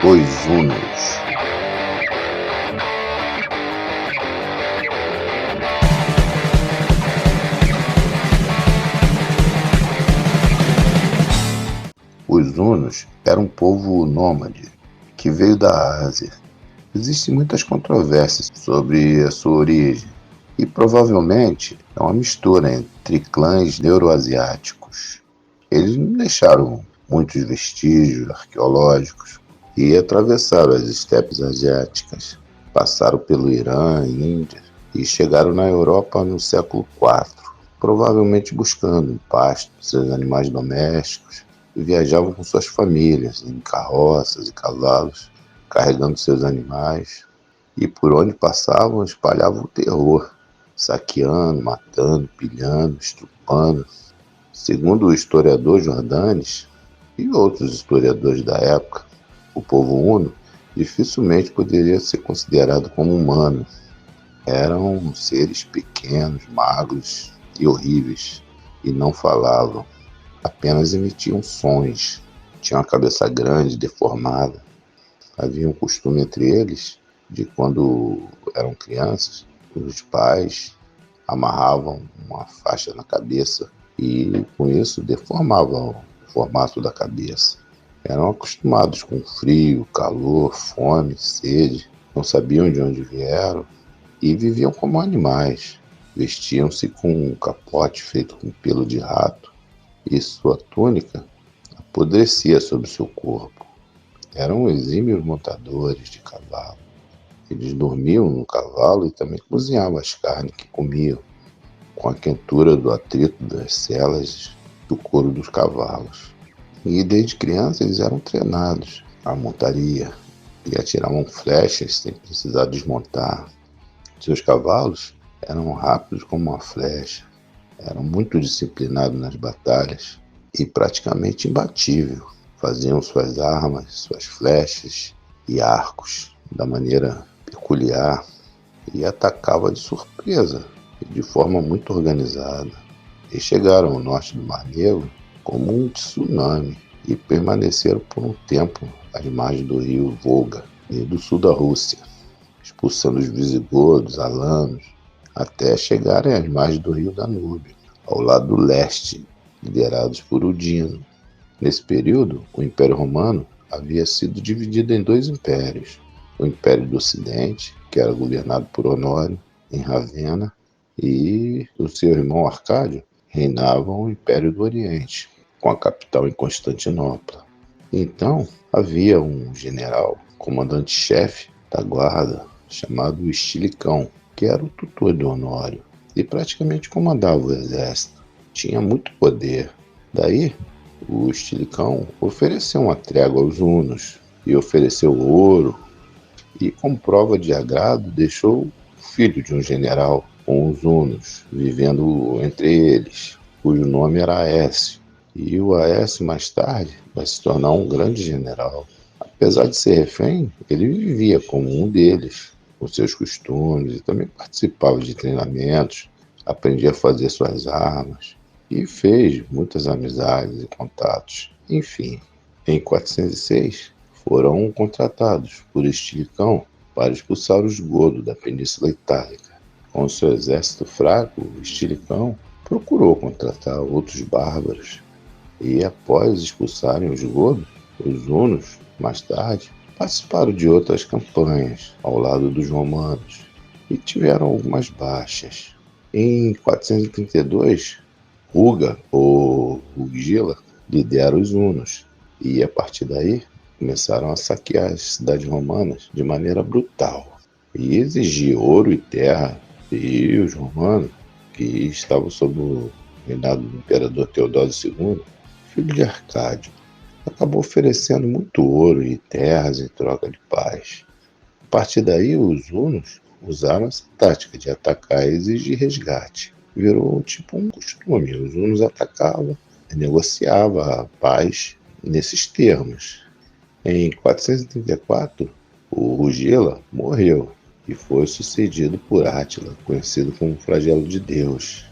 Os Hunos. Os Hunos eram um povo nômade que veio da Ásia. Existem muitas controvérsias sobre a sua origem e provavelmente é uma mistura entre clãs euroasiáticos. Eles não deixaram muitos vestígios arqueológicos e atravessaram as estepes asiáticas, passaram pelo Irã e Índia e chegaram na Europa no século IV, provavelmente buscando um pasto para seus animais domésticos, e viajavam com suas famílias em carroças e cavalos, carregando seus animais, e por onde passavam espalhavam o terror, saqueando, matando, pilhando, estrupando. Segundo o historiador Jordanes e outros historiadores da época, o povo huno dificilmente poderia ser considerado como humano. Eram seres pequenos, magros e horríveis, e não falavam, apenas emitiam sons. Tinham a cabeça grande, deformada. Havia um costume entre eles de, quando eram crianças, os pais amarravam uma faixa na cabeça e, com isso, deformavam o formato da cabeça. Eram acostumados com frio, calor, fome, sede, não sabiam de onde vieram e viviam como animais. Vestiam-se com um capote feito com pelo de rato e sua túnica apodrecia sobre seu corpo. Eram exímios montadores de cavalo. Eles dormiam no cavalo e também cozinhavam as carnes que comiam, com a quentura do atrito das selas do couro dos cavalos. E desde criança eles eram treinados à montaria e atiravam flechas sem precisar desmontar. Seus cavalos eram rápidos como uma flecha, eram muito disciplinados nas batalhas e praticamente imbatíveis. Faziam suas armas, suas flechas e arcos da maneira peculiar e atacavam de surpresa e de forma muito organizada. E chegaram ao norte do Mar Negro como um tsunami e permaneceram por um tempo às margens do rio Volga e do sul da Rússia, expulsando os visigodos, alanos, até chegarem às margens do rio Danúbio, ao lado leste, liderados por Udino. Nesse período, o Império Romano havia sido dividido em dois impérios: o Império do Ocidente, que era governado por Honório, em Ravenna, e o seu irmão Arcádio reinava o Império do Oriente, com a capital em Constantinopla. Então, havia um general, comandante-chefe da guarda, chamado Estilicão, que era o tutor de Honório, e praticamente comandava o exército. Tinha muito poder. Daí, o Estilicão ofereceu uma trégua aos hunos e ofereceu ouro, e, como prova de agrado, deixou o filho de um general com os hunos, vivendo entre eles, cujo nome era Aécio. E o Aécio, mais tarde, vai se tornar um grande general. Apesar de ser refém, ele vivia como um deles, com seus costumes, e também participava de treinamentos, aprendia a fazer suas armas e fez muitas amizades e contatos. Enfim, em 406, foram contratados por Estilicão para expulsar os godos da Península Itálica. Com seu exército fraco, Estilicão procurou contratar outros bárbaros e, após expulsarem os godos, os hunos, mais tarde, participaram de outras campanhas ao lado dos romanos e tiveram algumas baixas. Em 432, Ruga, ou Rugila, lidera os hunos e, a partir daí, começaram a saquear as cidades romanas de maneira brutal e exigir ouro e terra. E os romanos, que estavam sob o reinado do imperador Teodósio II, filho de Arcádio, acabou oferecendo muito ouro e terras em troca de paz. A partir daí, os hunos usaram essa tática de atacar e exigir resgate. Virou tipo um costume. Os hunos atacavam e negociavam a paz nesses termos. Em 434, o Rugila morreu e foi sucedido por Átila, conhecido como Flagelo de Deus,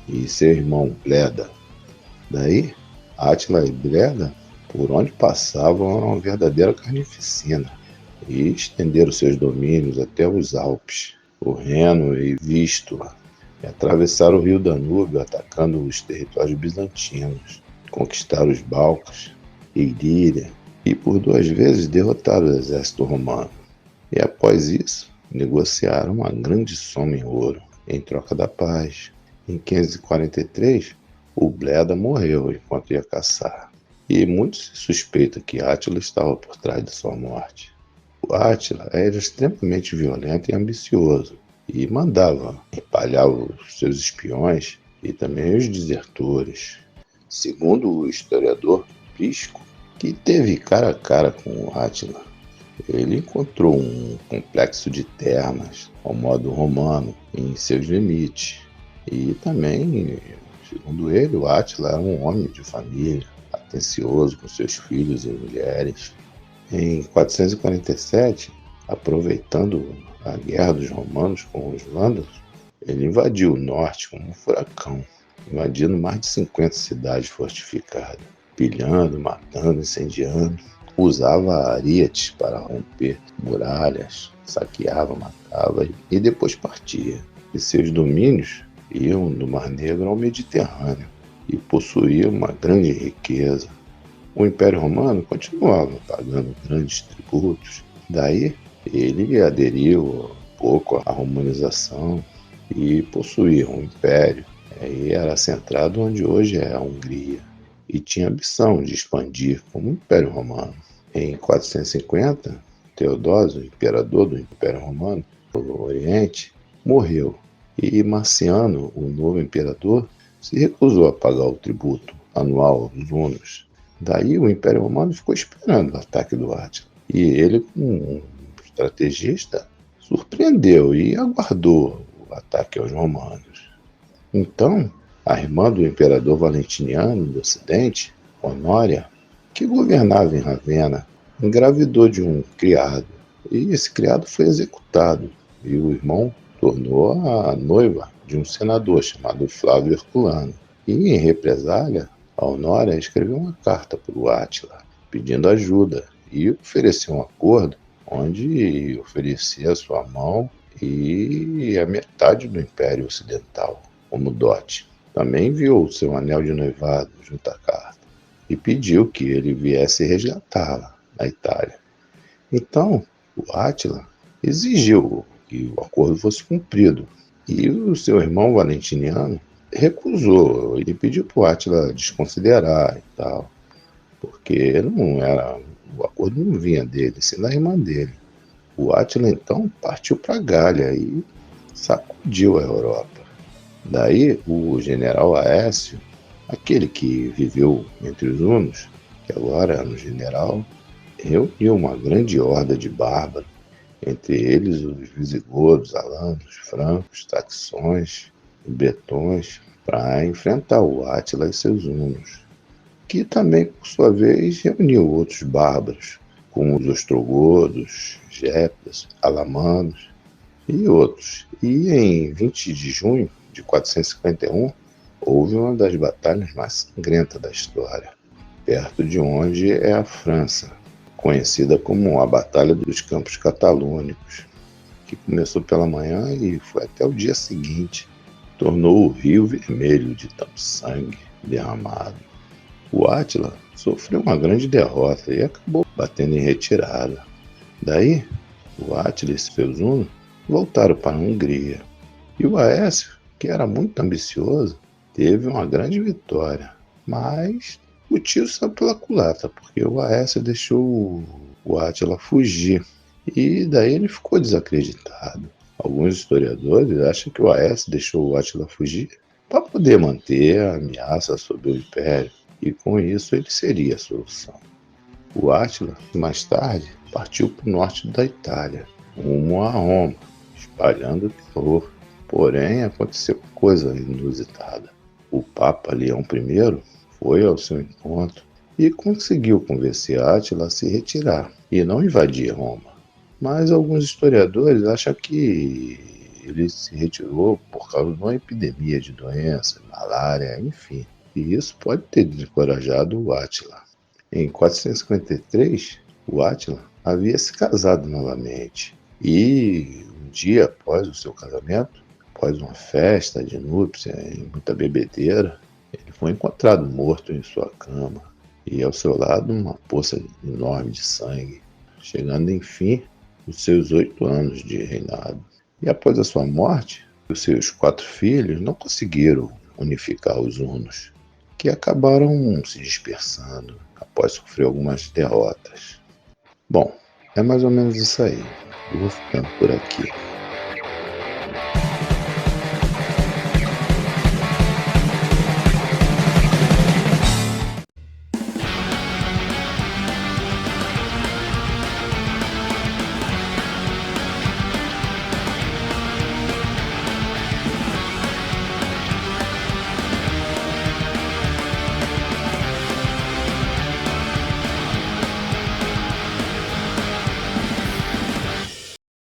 e seu irmão Bleda. Daí, Átila e Bleda Por onde passavam era uma verdadeira carnificina, e estenderam seus domínios até os Alpes, o Reno e Vístula, e atravessaram o rio Danúbio atacando os territórios bizantinos, conquistaram os Balcãs, Ilíria, e por 2 vezes derrotaram o exército romano. E após isso, negociaram uma grande soma em ouro, em troca da paz. Em 543, o Bleda morreu enquanto ia caçar, e muito se suspeita que Átila estava por trás de sua morte. O Átila era extremamente violento e ambicioso, e mandava empalhar os seus espiões e também os desertores. Segundo o historiador Prisco, que teve cara a cara com o Átila, ele encontrou um complexo de termas ao modo romano em seus limites. E também, segundo ele, o Átila era um homem de família, atencioso com seus filhos e mulheres. Em 447, aproveitando a guerra dos romanos com os vândalos, ele invadiu o norte como um furacão, invadindo mais de 50 cidades fortificadas, pilhando, matando, incendiando. Usava arietes para romper muralhas, saqueava, matava e depois partia. E seus domínios iam do Mar Negro ao Mediterrâneo e possuía uma grande riqueza. O Império Romano continuava pagando grandes tributos. Daí ele aderiu um pouco à romanização e possuía um império. E era centrado onde hoje é a Hungria, e tinha ambição de expandir como Império Romano. Em 450, Teodósio, imperador do Império Romano do Oriente, morreu, e Marciano, o novo imperador, se recusou a pagar o tributo anual aos hunos. Daí o Império Romano ficou esperando o ataque do Átila, e ele, como um estrategista, surpreendeu e aguardou o ataque aos romanos. Então, a irmã do imperador Valentiniano do Ocidente, Honória, que governava em Ravenna, engravidou de um criado, e esse criado foi executado, e o irmão tornou a noiva de um senador chamado Flávio Herculano. E, em represália, a Honória escreveu uma carta para o Átila, pedindo ajuda, e ofereceu um acordo onde oferecia a sua mão e a metade do Império Ocidental como dote. Também enviou seu anel de noivado junto à carta e pediu que ele viesse resgatá-la na Itália. Então, o Átila exigiu que o acordo fosse cumprido, e o seu irmão Valentiniano recusou. Ele pediu para o Átila desconsiderar e tal, porque não era, o acordo não vinha dele, sim da irmã dele. O Átila então partiu para Gália e sacudiu a Europa. Daí o general Aécio, aquele que viveu entre os hunos, que agora era um general, reuniu uma grande horda de bárbaros, entre eles os visigodos, alanos, francos, saxões e bretões, para enfrentar o Átila e seus hunos, que também, por sua vez, reuniu outros bárbaros, como os ostrogodos, géptas, alamanos e outros. E em 20 de junho de 451, houve uma das batalhas mais sangrentas da história, perto de onde é a França, conhecida como a Batalha dos Campos Catalônicos, que começou pela manhã e foi até o dia seguinte, tornou o rio vermelho de tanto sangue derramado. O Átila sofreu uma grande derrota e acabou batendo em retirada. Daí, o Átila e seus hunos voltaram para a Hungria. E o Aécio, que era muito ambicioso, teve uma grande vitória, mas o tiro saiu pela culatra, porque o Aécio deixou o Átila fugir, e daí ele ficou desacreditado. Alguns historiadores acham que o Aécio deixou o Átila fugir para poder manter a ameaça sobre o Império, e com isso ele seria a solução. O Átila, mais tarde, partiu para o norte da Itália, rumo a Roma, espalhando terror. Porém, aconteceu coisa inusitada. O Papa Leão I foi ao seu encontro e conseguiu convencer Átila a se retirar e não invadir Roma. Mas alguns historiadores acham que ele se retirou por causa de uma epidemia de doença, malária, enfim. E isso pode ter descorajado o Átila. Em 453, o Átila havia se casado novamente e um dia após o seu casamento, após uma festa de núpcia e muita bebedeira, ele foi encontrado morto em sua cama e ao seu lado uma poça enorme de sangue, chegando enfim os seus 8 anos de reinado. E após a sua morte, os seus 4 filhos não conseguiram unificar os hunos, que acabaram se dispersando após sofrer algumas derrotas. Bom, é mais ou menos isso aí. Eu vou ficando por aqui.